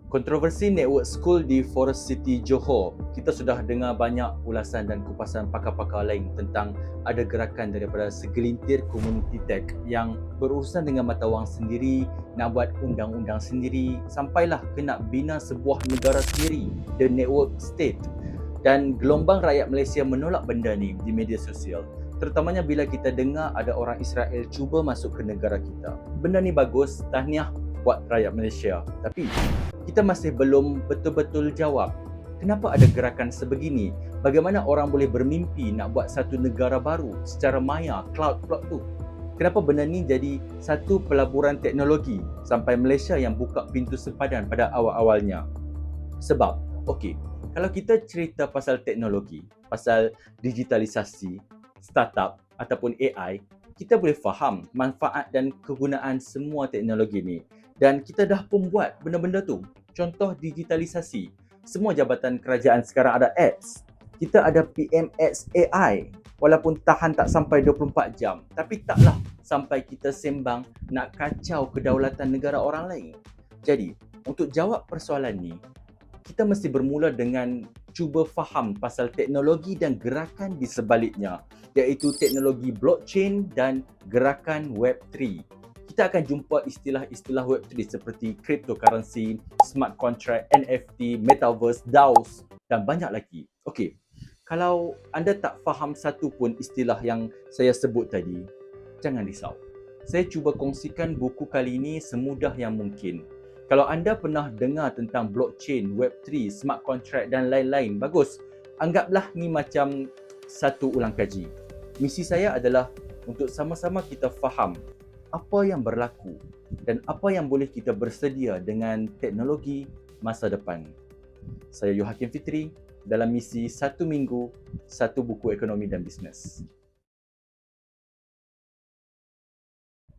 Kontroversi network school di Forest City, Johor. Kita sudah dengar banyak ulasan dan kupasan pakar-pakar lain tentang ada gerakan daripada segelintir komuniti tech yang berurusan dengan mata wang sendiri, nak buat undang-undang sendiri, sampailah kena bina sebuah negara sendiri, the network state. Dan gelombang rakyat Malaysia menolak benda ni di media sosial. Terutamanya bila kita dengar ada orang Israel cuba masuk ke negara kita. Benda ni bagus, tahniah buat rakyat Malaysia. Tapi kita masih belum betul-betul jawab kenapa ada gerakan sebegini. Bagaimana orang boleh bermimpi nak buat satu negara baru secara maya, cloud tu. Kenapa benda ni jadi satu pelaburan teknologi sampai Malaysia yang buka pintu sempadan pada awal-awalnya. Sebab, okey, kalau kita cerita pasal teknologi, pasal digitalisasi, startup ataupun AI, kita boleh faham manfaat dan kegunaan semua teknologi ni. Dan kita dah pun buat benda-benda tu. Contoh digitalisasi. Semua jabatan kerajaan sekarang ada apps. Kita ada PMX AI. Walaupun tahan tak sampai 24 jam. Tapi taklah sampai kita sembang nak kacau kedaulatan negara orang lain. Jadi, untuk jawab persoalan ni, kita mesti bermula dengan cuba faham pasal teknologi dan gerakan di sebaliknya, iaitu teknologi blockchain dan gerakan Web3. Kita akan jumpa istilah-istilah Web3 seperti cryptocurrency, smart contract, NFT, metaverse, DAOs dan banyak lagi. Okey, kalau anda tak faham satu pun istilah yang saya sebut tadi, jangan risau. Saya cuba kongsikan buku kali ini semudah yang mungkin. Kalau anda pernah dengar tentang blockchain, Web3, smart contract dan lain-lain, bagus. Anggaplah ni macam satu ulang kaji. Misi saya adalah untuk sama-sama kita faham apa yang berlaku dan apa yang boleh kita bersedia dengan teknologi masa depan. Saya Yohakim Fitri dalam misi 1 minggu, 1 buku ekonomi dan bisnes.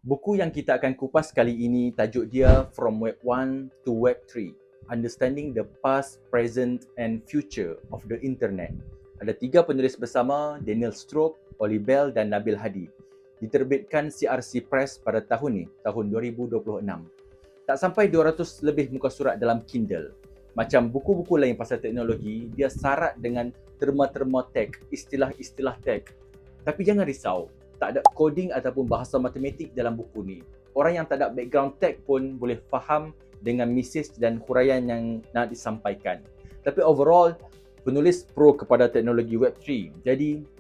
Buku yang kita akan kupas kali ini tajuk dia From Web 1 to Web 3, Understanding the Past, Present and Future of the Internet. Ada 3 penulis bersama, Daniel Stroop, Oli Bell dan Nabil Hadi. Diterbitkan CRC Press pada tahun ni, tahun 2026. Tak sampai 200 lebih muka surat dalam Kindle. Macam buku-buku lain pasal teknologi, dia syarat dengan terma-terma tech, istilah-istilah tech. Tapi jangan risau, tak ada coding ataupun bahasa matematik dalam buku ni. Orang yang tak ada background tech pun boleh faham dengan mesej dan huraian yang nak disampaikan. Tapi overall, penulis pro kepada teknologi Web3. Jadi,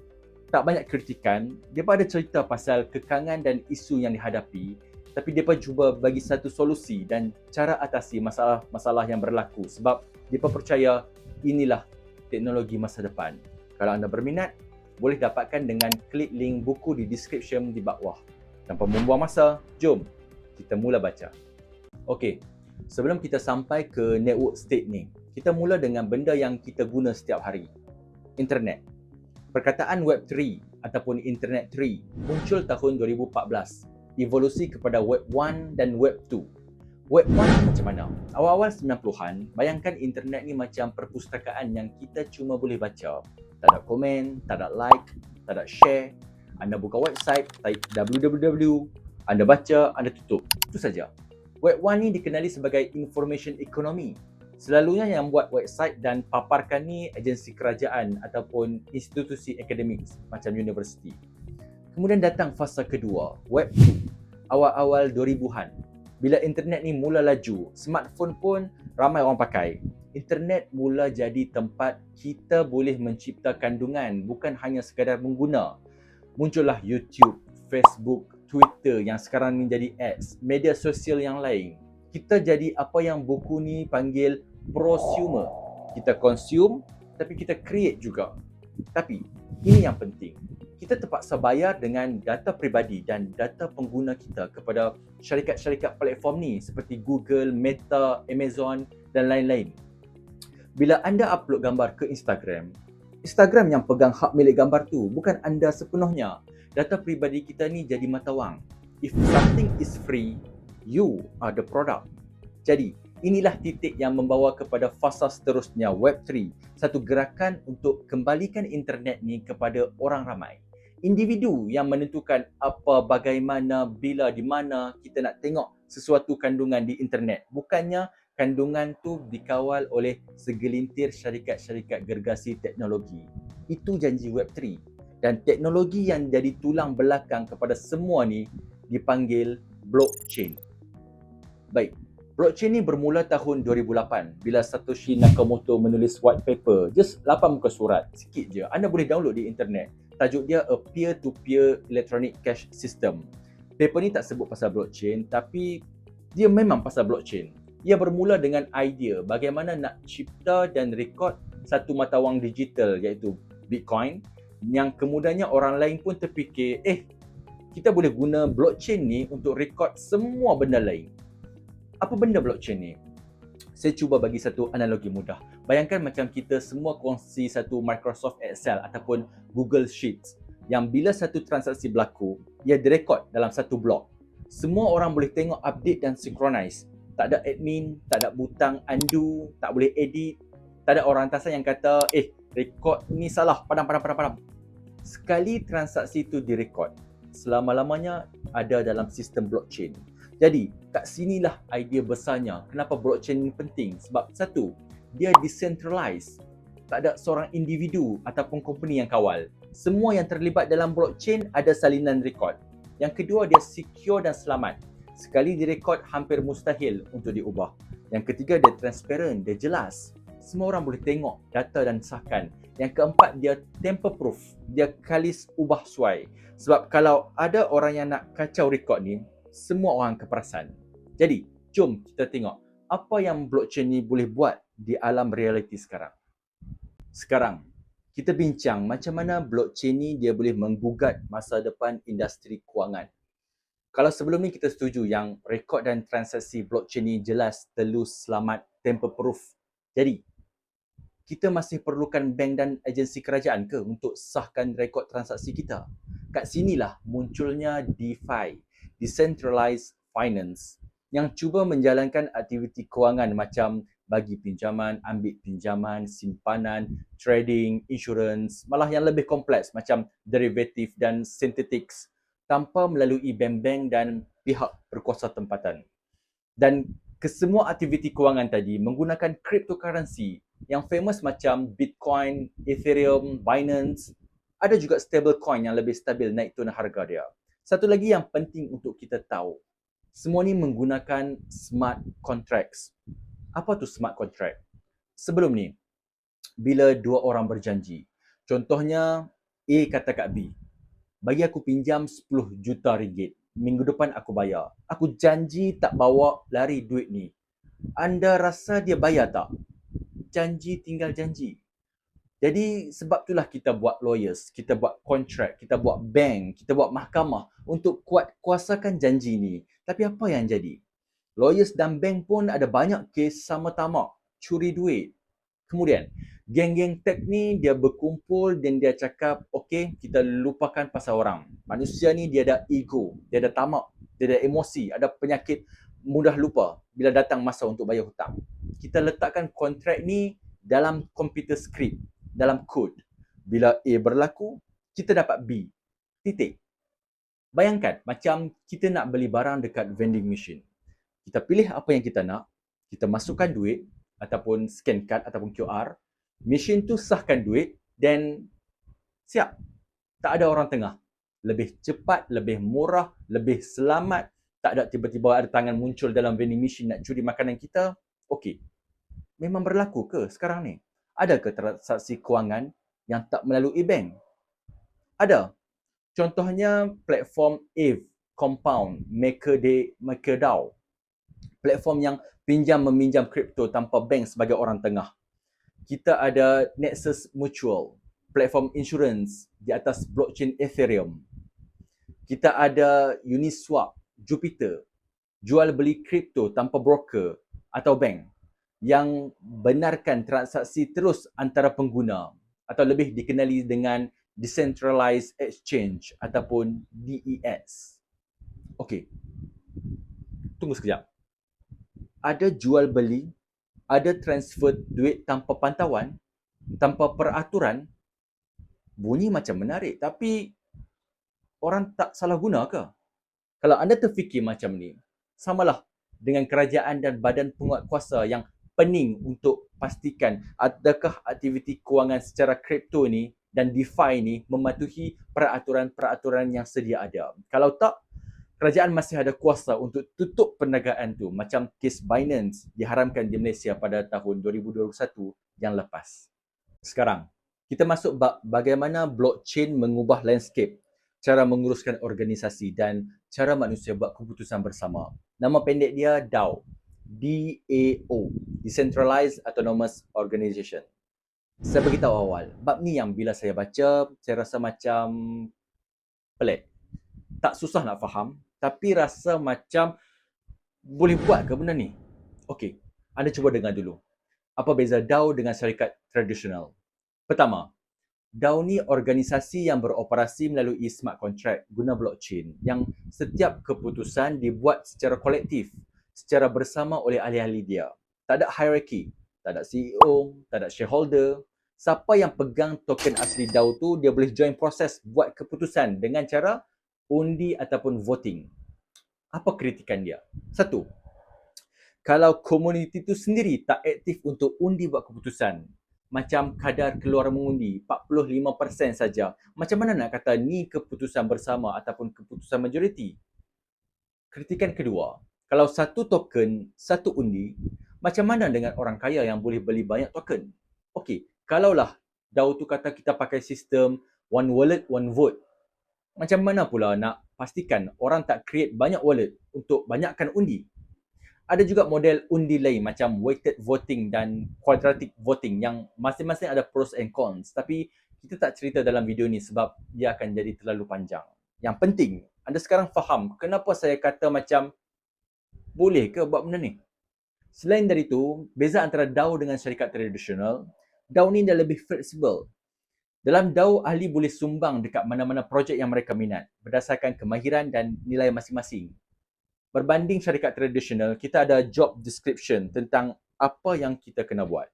tak banyak kritikan, dia pun ada cerita pasal kekangan dan isu yang dihadapi, tapi dia pun cuba bagi satu solusi dan cara atasi masalah-masalah yang berlaku sebab dia pun percaya inilah teknologi masa depan. Kalau anda berminat, boleh dapatkan dengan klik link buku di description di bawah. Tanpa membuang masa, jom kita mula baca. Okey, sebelum kita sampai ke network state ni, kita mula dengan benda yang kita guna setiap hari. Internet. Perkataan Web3 ataupun Internet 3 muncul tahun 2014, evolusi kepada Web 1 dan Web 2. Web 1 macam mana? Awal-awal 90-an, bayangkan internet ni macam perpustakaan yang kita cuma boleh baca. Tak ada komen, tak ada like, tak ada share. Anda buka website, type www, anda baca, anda tutup. Itu saja. Web 1 ni dikenali sebagai information economy. Selalunya yang buat website dan paparkan ni agensi kerajaan ataupun institusi akademik macam universiti. Kemudian datang fasa kedua, Web 2, awal-awal 2000-an. Bila internet ni mula laju, smartphone pun ramai orang pakai. Internet mula jadi tempat kita boleh mencipta kandungan, bukan hanya sekadar mengguna. Muncullah YouTube, Facebook, Twitter yang sekarang ni jadi X, media sosial yang lain. Kita jadi apa yang buku ni panggil prosumer. Kita consume, tapi kita create juga. Tapi, ini yang penting. Kita terpaksa bayar dengan data peribadi dan data pengguna kita kepada syarikat-syarikat platform ni seperti Google, Meta, Amazon dan lain-lain. Bila anda upload gambar ke Instagram, Instagram yang pegang hak milik gambar tu, bukan anda sepenuhnya. Data peribadi kita ni jadi mata wang. If something is free, you are the product. Jadi, inilah titik yang membawa kepada fasa seterusnya Web3, satu gerakan untuk kembalikan internet ni kepada orang ramai. Individu yang menentukan apa, bagaimana, bila, di mana kita nak tengok sesuatu kandungan di internet. Bukannya kandungan tu dikawal oleh segelintir syarikat-syarikat gergasi teknologi. Itu janji Web3. Dan teknologi yang jadi tulang belakang kepada semua ni dipanggil blockchain. Baik, blockchain ni bermula tahun 2008 bila Satoshi Nakamoto menulis white paper, just 8 muka surat, sikit je. Anda boleh download di internet. Tajuk dia A Peer-to-Peer Electronic Cash System. Paper ni tak sebut pasal blockchain, tapi dia memang pasal blockchain. Ia bermula dengan idea bagaimana nak cipta dan rekod satu mata wang digital iaitu Bitcoin, yang kemudiannya orang lain pun terfikir, kita boleh guna blockchain ni untuk rekod semua benda lain. Apa benda blockchain ni? Saya cuba bagi satu analogi mudah. Bayangkan macam kita semua kongsi satu Microsoft Excel ataupun Google Sheets yang bila satu transaksi berlaku, ia direkod dalam satu blok. Semua orang boleh tengok update dan synchronize. Tak ada admin, tak ada butang undo, tak boleh edit. Tak ada orang atasan yang kata, rekod ni salah, padam. Sekali transaksi itu direkod, selama-lamanya ada dalam sistem blockchain. Jadi, kat sinilah idea besarnya kenapa blockchain ni penting. Sebab satu, dia decentralized. Tak ada seorang individu ataupun company yang kawal. Semua yang terlibat dalam blockchain ada salinan rekod. Yang kedua, dia secure dan selamat. Sekali direkod, hampir mustahil untuk diubah. Yang ketiga, dia transparent, dia jelas. Semua orang boleh tengok data dan sahkan. Yang keempat, dia tamper proof. Dia kalis ubah suai. Sebab kalau ada orang yang nak kacau rekod ni, semua orang keperasan. Jadi, jom kita tengok apa yang blockchain ni boleh buat di alam realiti sekarang. Sekarang, kita bincang macam mana blockchain ni dia boleh menggugat masa depan industri kewangan. Kalau sebelum ni kita setuju yang rekod dan transaksi blockchain ni jelas, telus, selamat, tamper proof. Jadi, kita masih perlukan bank dan agensi kerajaan ke untuk sahkan rekod transaksi kita? Kat sinilah munculnya DeFi, Decentralized Finance, yang cuba menjalankan aktiviti kewangan macam bagi pinjaman, ambil pinjaman, simpanan, trading, insurans, malah yang lebih kompleks macam derivatif dan synthetics, tanpa melalui bank-bank dan pihak berkuasa tempatan. Dan kesemua aktiviti kewangan tadi menggunakan cryptocurrency yang famous macam Bitcoin, Ethereum, Binance. Ada juga stablecoin yang lebih stabil naik turun harga dia. Satu lagi yang penting untuk kita tahu, semua ni menggunakan smart contracts. Apa tu smart contract? Sebelum ni, bila dua orang berjanji, contohnya A kata kat B, bagi aku pinjam 10 juta ringgit. Minggu depan aku bayar. Aku janji tak bawa lari duit ni. Anda rasa dia bayar tak? Janji tinggal janji. Jadi sebab itulah kita buat lawyers, kita buat kontrak, kita buat bank, kita buat mahkamah untuk kuasakan janji ni. Tapi apa yang jadi? Lawyers dan bank pun ada banyak kes sama tamak, curi duit. Kemudian, geng-geng tech ni dia berkumpul dan dia cakap, kita lupakan pasal orang. Manusia ni dia ada ego, dia ada tamak, dia ada emosi, ada penyakit mudah lupa bila datang masa untuk bayar hutang. Kita letakkan kontrak ni dalam computer script, dalam kod. Bila A berlaku, kita dapat B. Titik. Bayangkan macam kita nak beli barang dekat vending machine. Kita pilih apa yang kita nak, kita masukkan duit, ataupun scan card ataupun QR, mesin tu sahkan duit dan siap. Tak ada orang tengah. Lebih cepat, lebih murah, lebih selamat. Tak ada tiba-tiba ada tangan muncul dalam vending machine nak curi makanan kita. Memang berlaku ke sekarang ni? Ada ke transaksi kewangan yang tak melalui bank? Ada. Contohnya platform Aave, Compound, MakerDAO. Platform yang pinjam-meminjam kripto tanpa bank sebagai orang tengah. Kita ada Nexus Mutual, platform insurance di atas blockchain Ethereum. Kita ada Uniswap, Jupiter, jual beli kripto tanpa broker atau bank yang benarkan transaksi terus antara pengguna atau lebih dikenali dengan Decentralized Exchange ataupun DEX. Tunggu sekejap. Ada jual beli, ada transfer duit tanpa pantauan, tanpa peraturan. Bunyi macam menarik, tapi orang tak salah guna ke? Kalau anda terfikir macam ni, samalah dengan kerajaan dan badan penguatkuasa yang pening untuk pastikan adakah aktiviti kewangan secara kripto ni dan DeFi ni mematuhi peraturan-peraturan yang sedia ada. Kalau tak, kerajaan masih ada kuasa untuk tutup perniagaan tu, macam kes Binance diharamkan di Malaysia pada tahun 2021 yang lepas. Sekarang, kita masuk bab bagaimana blockchain mengubah landscape, cara menguruskan organisasi dan cara manusia buat keputusan bersama. Nama pendek dia DAO. DAO, Decentralized Autonomous Organization. Saya beritahu awal, bab ni yang bila saya baca, saya rasa macam pelik. Tak susah nak faham, tapi rasa macam boleh buat ke benda ni? Okey, anda cuba dengar dulu. Apa beza DAO dengan syarikat tradisional? Pertama, DAO ni organisasi yang beroperasi melalui smart contract guna blockchain yang setiap keputusan dibuat secara kolektif, secara bersama oleh ahli-ahli dia. Tak ada hierarchy, tak ada CEO, tak ada shareholder. Siapa yang pegang token asli DAO tu, dia boleh join proses buat keputusan dengan cara undi ataupun voting. Apa kritikan dia? Satu, kalau komuniti tu sendiri tak aktif untuk undi buat keputusan, macam kadar keluar mengundi 45% saja, macam mana nak kata ni keputusan bersama ataupun keputusan majoriti? Kritikan kedua, kalau satu token, satu undi, macam mana dengan orang kaya yang boleh beli banyak token? Okey, kalaulah DAO tu kata kita pakai sistem one wallet, one vote, macam mana pula nak pastikan orang tak create banyak wallet untuk banyakkan undi? Ada juga model undi lain macam weighted voting dan quadratic voting yang masing-masing ada pros and cons. Tapi kita tak cerita dalam video ni sebab dia akan jadi terlalu panjang. Yang penting, anda sekarang faham kenapa saya kata macam boleh ke buat benda ni? Selain dari itu, beza antara DAO dengan syarikat tradisional, DAO ni dah lebih fleksibel. Dalam DAO, ahli boleh sumbang dekat mana-mana projek yang mereka minat berdasarkan kemahiran dan nilai masing-masing. Berbanding syarikat tradisional, kita ada job description tentang apa yang kita kena buat.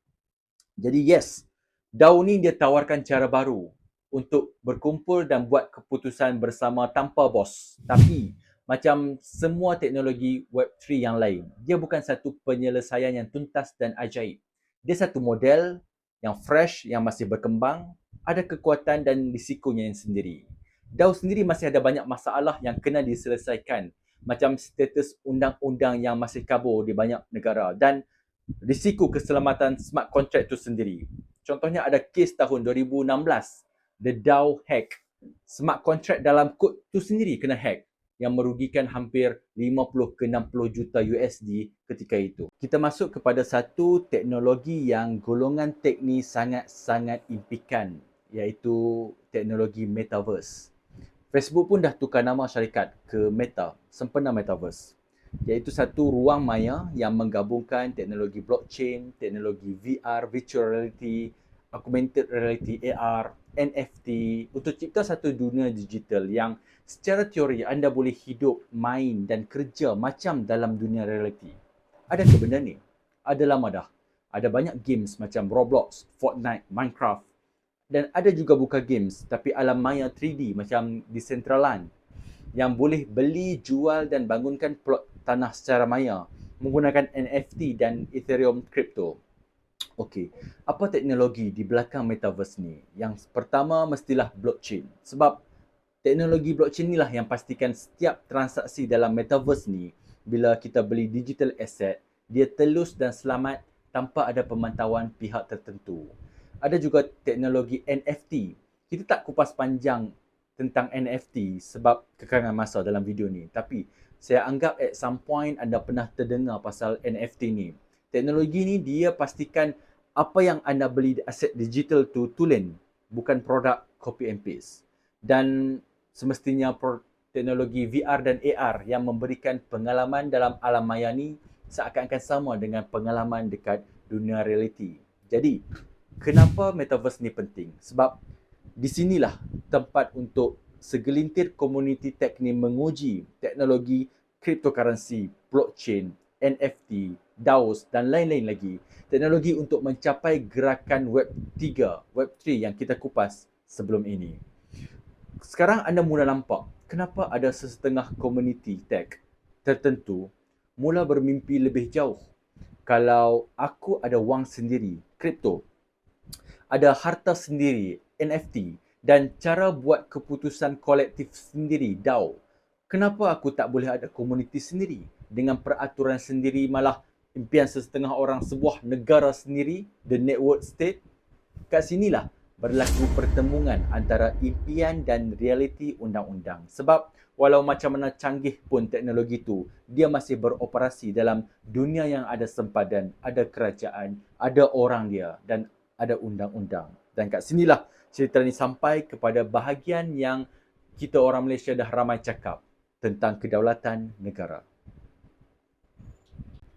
Jadi yes, DAO ni dia tawarkan cara baru untuk berkumpul dan buat keputusan bersama tanpa bos. Tapi macam semua teknologi Web3 yang lain, dia bukan satu penyelesaian yang tuntas dan ajaib. Dia satu model yang fresh, yang masih berkembang, ada kekuatan dan risikonya yang sendiri. DAO sendiri masih ada banyak masalah yang kena diselesaikan, macam status undang-undang yang masih kabur di banyak negara dan risiko keselamatan smart contract itu sendiri. Contohnya ada kes tahun 2016, the DAO hack. Smart contract dalam kod itu sendiri kena hack yang merugikan hampir 50 ke 60 juta USD ketika itu. Kita masuk kepada satu teknologi yang golongan teknis sangat-sangat impikan, iaitu teknologi metaverse. Facebook pun dah tukar nama syarikat ke Meta, sempena Metaverse, iaitu satu ruang maya yang menggabungkan teknologi blockchain, teknologi VR, virtual reality, augmented reality AR, NFT untuk cipta satu dunia digital yang secara teori anda boleh hidup, main dan kerja macam dalam dunia reality. Ada ke benda ni? Ada lama dah. Ada banyak games macam Roblox, Fortnite, Minecraft, dan ada juga buka games tapi alam maya 3D macam Decentraland yang boleh beli, jual dan bangunkan plot tanah secara maya menggunakan NFT dan Ethereum crypto. Okey, apa teknologi di belakang metaverse ni? Yang pertama mestilah blockchain. Sebab teknologi blockchain inilah yang pastikan setiap transaksi dalam metaverse ni, bila kita beli digital asset, dia telus dan selamat tanpa ada pemantauan pihak tertentu. Ada juga teknologi NFT. Kita tak kupas panjang tentang NFT sebab kekurangan masa dalam video ni. Tapi saya anggap at some point anda pernah terdengar pasal NFT ni. Teknologi ni dia pastikan apa yang anda beli aset digital tu tulen, bukan produk copy and paste. Dan semestinya teknologi VR dan AR yang memberikan pengalaman dalam alam maya ni seakan-akan sama dengan pengalaman dekat dunia reality. Jadi, kenapa metaverse ni penting? Sebab di sinilah tempat untuk segelintir komuniti tech ni menguji teknologi cryptocurrency, blockchain, NFT, DAOs dan lain-lain lagi. Teknologi untuk mencapai gerakan Web3, Web3 yang kita kupas sebelum ini. Sekarang anda mula nampak kenapa ada sesetengah komuniti tech tertentu mula bermimpi lebih jauh. Kalau aku ada wang sendiri, kripto, ada harta sendiri, NFT, dan cara buat keputusan kolektif sendiri, DAO, kenapa aku tak boleh ada komuniti sendiri dengan peraturan sendiri, malah impian setengah orang sebuah negara sendiri, the network state? Kat sinilah berlaku pertemuan antara impian dan realiti undang-undang. Sebab walau macam mana canggih pun teknologi itu, dia masih beroperasi dalam dunia yang ada sempadan, ada kerajaan, ada orang dia dan ada undang-undang. Dan kat sinilah cerita ni sampai kepada bahagian yang kita orang Malaysia dah ramai cakap tentang kedaulatan negara.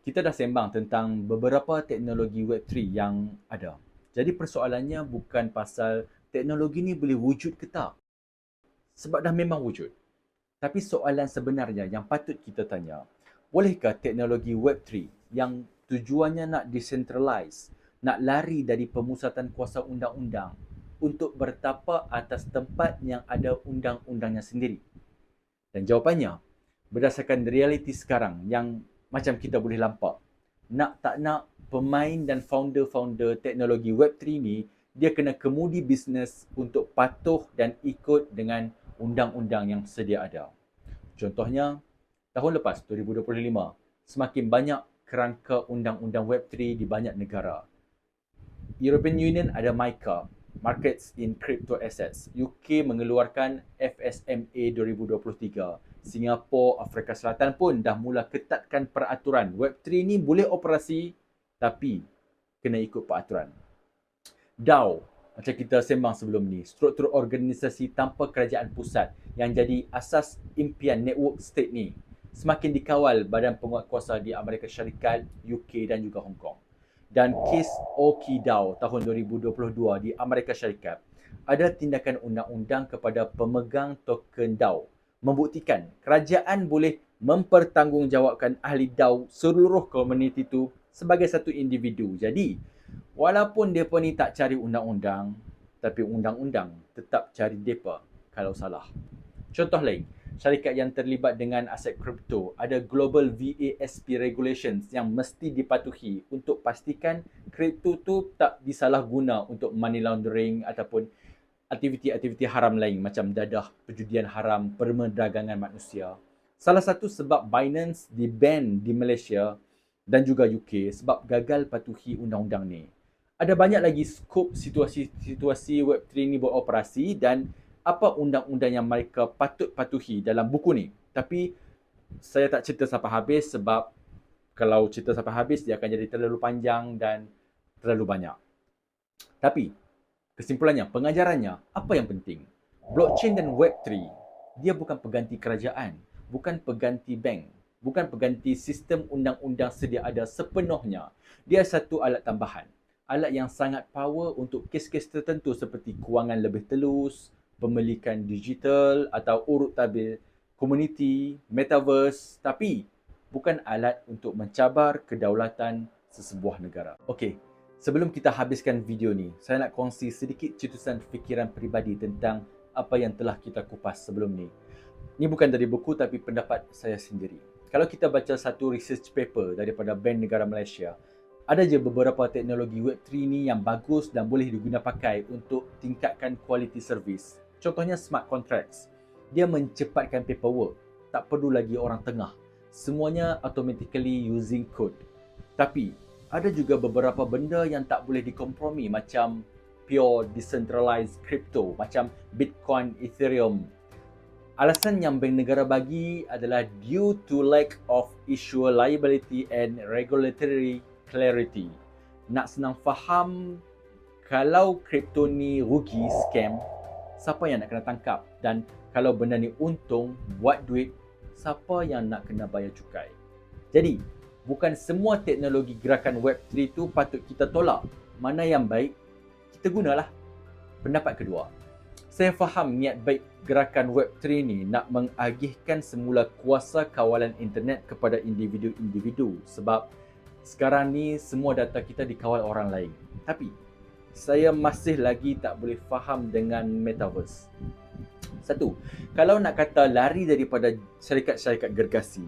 Kita dah sembang tentang beberapa teknologi Web3 yang ada. Jadi persoalannya bukan pasal teknologi ni boleh wujud ke tak. Sebab dah memang wujud. Tapi soalan sebenarnya yang patut kita tanya, bolehkah teknologi Web3 yang tujuannya nak decentralize, nak lari dari pemusatan kuasa undang-undang untuk bertapak atas tempat yang ada undang-undangnya sendiri? Dan jawapannya, berdasarkan realiti sekarang yang macam kita boleh nampak, nak tak nak pemain dan founder-founder teknologi Web3 ni, dia kena kemudi bisnes untuk patuh dan ikut dengan undang-undang yang sedia ada. Contohnya, tahun lepas, 2025, semakin banyak kerangka undang-undang Web3 di banyak negara. European Union ada MiCA, Markets in Crypto Assets. UK mengeluarkan FSMA 2023. Singapura, Afrika Selatan pun dah mula ketatkan peraturan. Web3 ni boleh operasi tapi kena ikut peraturan. DAO, macam kita sembang sebelum ni, struktur organisasi tanpa kerajaan pusat yang jadi asas impian network state ni, semakin dikawal Badan Penguatkuasa di Amerika Syarikat, UK dan juga Hong Kong. Dan kes OkiDAO tahun 2022 di Amerika Syarikat, ada tindakan undang-undang kepada pemegang token DAO membuktikan kerajaan boleh mempertanggungjawabkan ahli DAO seluruh komuniti itu sebagai satu individu. Jadi, walaupun mereka ni tak cari undang-undang, tapi undang-undang tetap cari mereka kalau salah. Contoh lain, syarikat yang terlibat dengan aset kripto ada Global VASP Regulations yang mesti dipatuhi untuk pastikan kripto tu tak disalahguna untuk money laundering ataupun aktiviti-aktiviti haram lain macam dadah, perjudian haram, perdagangan manusia. Salah satu sebab Binance di-ban di Malaysia dan juga UK sebab gagal patuhi undang-undang ni. Ada banyak lagi skop situasi Web3 ni beroperasi dan apa undang-undang yang mereka patut patuhi dalam buku ni. Tapi saya tak cerita sampai habis sebab kalau cerita sampai habis dia akan jadi terlalu panjang dan terlalu banyak. Tapi kesimpulannya, pengajarannya, apa yang penting? Blockchain dan Web3, dia bukan pengganti kerajaan, bukan pengganti bank, bukan pengganti sistem undang-undang sedia ada sepenuhnya. Dia satu alat tambahan. Alat yang sangat power untuk kes-kes tertentu seperti kewangan lebih telus, pemilikan digital atau urut tabir, komuniti, metaverse, tapi bukan alat untuk mencabar kedaulatan sesebuah negara. Okey, sebelum kita habiskan video ni, saya nak kongsi sedikit cetusan fikiran peribadi tentang apa yang telah kita kupas sebelum ni. Ini bukan dari buku tapi pendapat saya sendiri. Kalau kita baca satu research paper daripada Bank Negara Malaysia, ada je beberapa teknologi Web3 ni yang bagus dan boleh diguna pakai untuk tingkatkan quality service. Contohnya smart contracts. Dia mencepatkan paperwork. Tak perlu lagi orang tengah. Semuanya automatically using code. Tapi, ada juga beberapa benda yang tak boleh dikompromi macam pure decentralized crypto macam Bitcoin, Ethereum. Alasan yang bank negara bagi adalah due to lack of issuer liability and regulatory clarity. Nak senang faham, kalau kripto ni rugi, scam, siapa yang nak kena tangkap? Dan kalau benda ni untung, buat duit, siapa yang nak kena bayar cukai? Jadi, bukan semua teknologi gerakan Web3 tu patut kita tolak. Mana yang baik, kita gunalah. Pendapat kedua, saya faham niat baik gerakan Web3 ni nak mengagihkan semula kuasa kawalan internet kepada individu-individu sebab sekarang ni semua data kita dikawal orang lain. Tapi, saya masih lagi tak boleh faham dengan metaverse. Satu, kalau nak kata lari daripada syarikat-syarikat gergasi,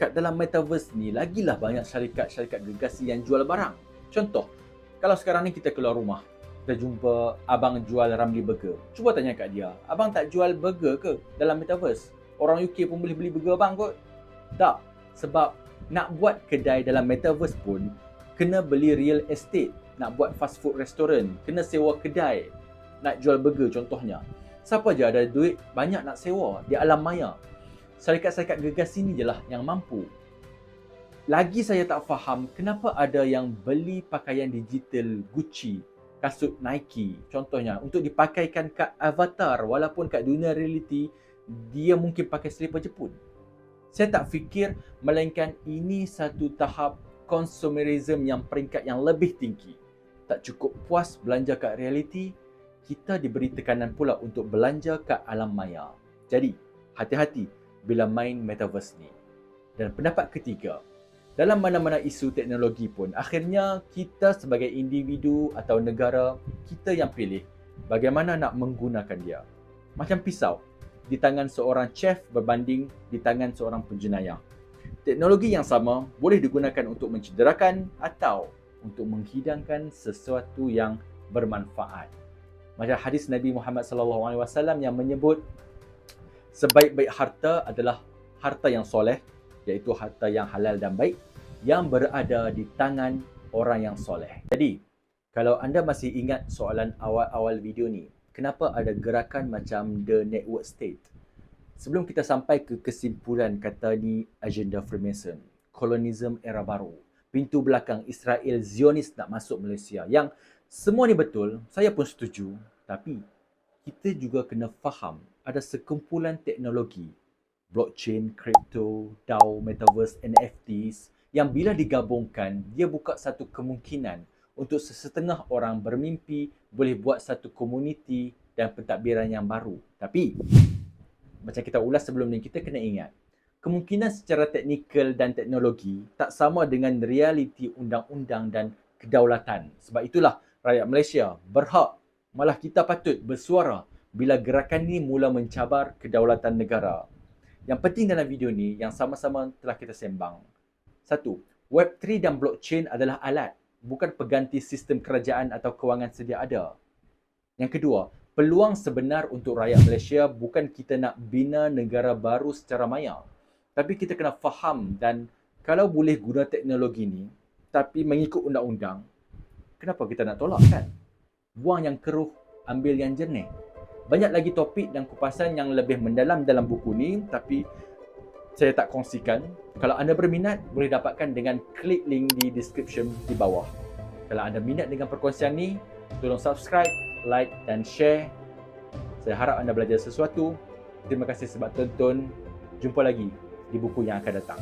kat dalam metaverse ni lagilah banyak syarikat-syarikat gergasi yang jual barang. Contoh, kalau sekarang ni kita keluar rumah, kita jumpa abang jual Ramly Burger. Cuba tanya kat dia, abang tak jual burger ke dalam metaverse? Orang UK pun boleh beli burger abang kot. Tak, sebab nak buat kedai dalam metaverse pun kena beli real estate. Nak buat fast food restaurant, kena sewa kedai. Nak jual burger contohnya. Siapa je ada duit banyak nak sewa di alam maya? Syarikat-syarikat gergasi ni je lah yang mampu. Lagi saya tak faham kenapa ada yang beli pakaian digital Gucci, kasut Nike contohnya untuk dipakaikan kat avatar walaupun kat dunia reality dia mungkin pakai selipar Jepun. Saya tak fikir melainkan ini satu tahap consumerism yang peringkat yang lebih tinggi. Tak cukup puas belanja kat reality, kita diberi tekanan pula untuk belanja kat alam maya. Jadi, hati-hati bila main metaverse ni. Dan pendapat ketiga, dalam mana-mana isu teknologi pun, akhirnya kita sebagai individu atau negara, kita yang pilih bagaimana nak menggunakan dia. Macam pisau di tangan seorang chef berbanding di tangan seorang penjenayah. Teknologi yang sama boleh digunakan untuk mencederakan atau untuk menghidangkan sesuatu yang bermanfaat. Macam hadis Nabi Muhammad SAW yang menyebut sebaik-baik harta adalah harta yang soleh, iaitu harta yang halal dan baik yang berada di tangan orang yang soleh. Jadi, kalau anda masih ingat soalan awal-awal video ni, kenapa ada gerakan macam The Network State? Sebelum kita sampai ke kesimpulan kata ni agenda Freemason, kolonisme era baru, pintu belakang Israel Zionis nak masuk Malaysia, yang semua ni betul, saya pun setuju, tapi kita juga kena faham ada sekumpulan teknologi blockchain, crypto, DAO, metaverse, NFTs yang bila digabungkan dia buka satu kemungkinan untuk sesetengah orang bermimpi boleh buat satu komuniti dan pentadbiran yang baru. Tapi macam kita ulas sebelum ni, kita kena ingat kemungkinan secara teknikal dan teknologi tak sama dengan realiti undang-undang dan kedaulatan. Sebab itulah rakyat Malaysia berhak, malah kita patut bersuara bila gerakan ni mula mencabar kedaulatan negara. Yang penting dalam video ni yang sama-sama telah kita sembang. Satu, Web3 dan blockchain adalah alat, bukan pengganti sistem kerajaan atau kewangan sedia ada. Yang kedua, peluang sebenar untuk rakyat Malaysia bukan kita nak bina negara baru secara maya. Tapi kita kena faham dan kalau boleh guna teknologi ni tapi mengikut undang-undang, kenapa kita nak tolak kan? Buang yang keruh, ambil yang jernih. Banyak lagi topik dan kupasan yang lebih mendalam dalam buku ni tapi saya tak kongsikan. Kalau anda berminat, boleh dapatkan dengan klik link di description di bawah. Kalau anda minat dengan perkongsian ni, tolong subscribe, like dan share. Saya harap anda belajar sesuatu. Terima kasih sebab tonton. Jumpa lagi di buku yang akan datang.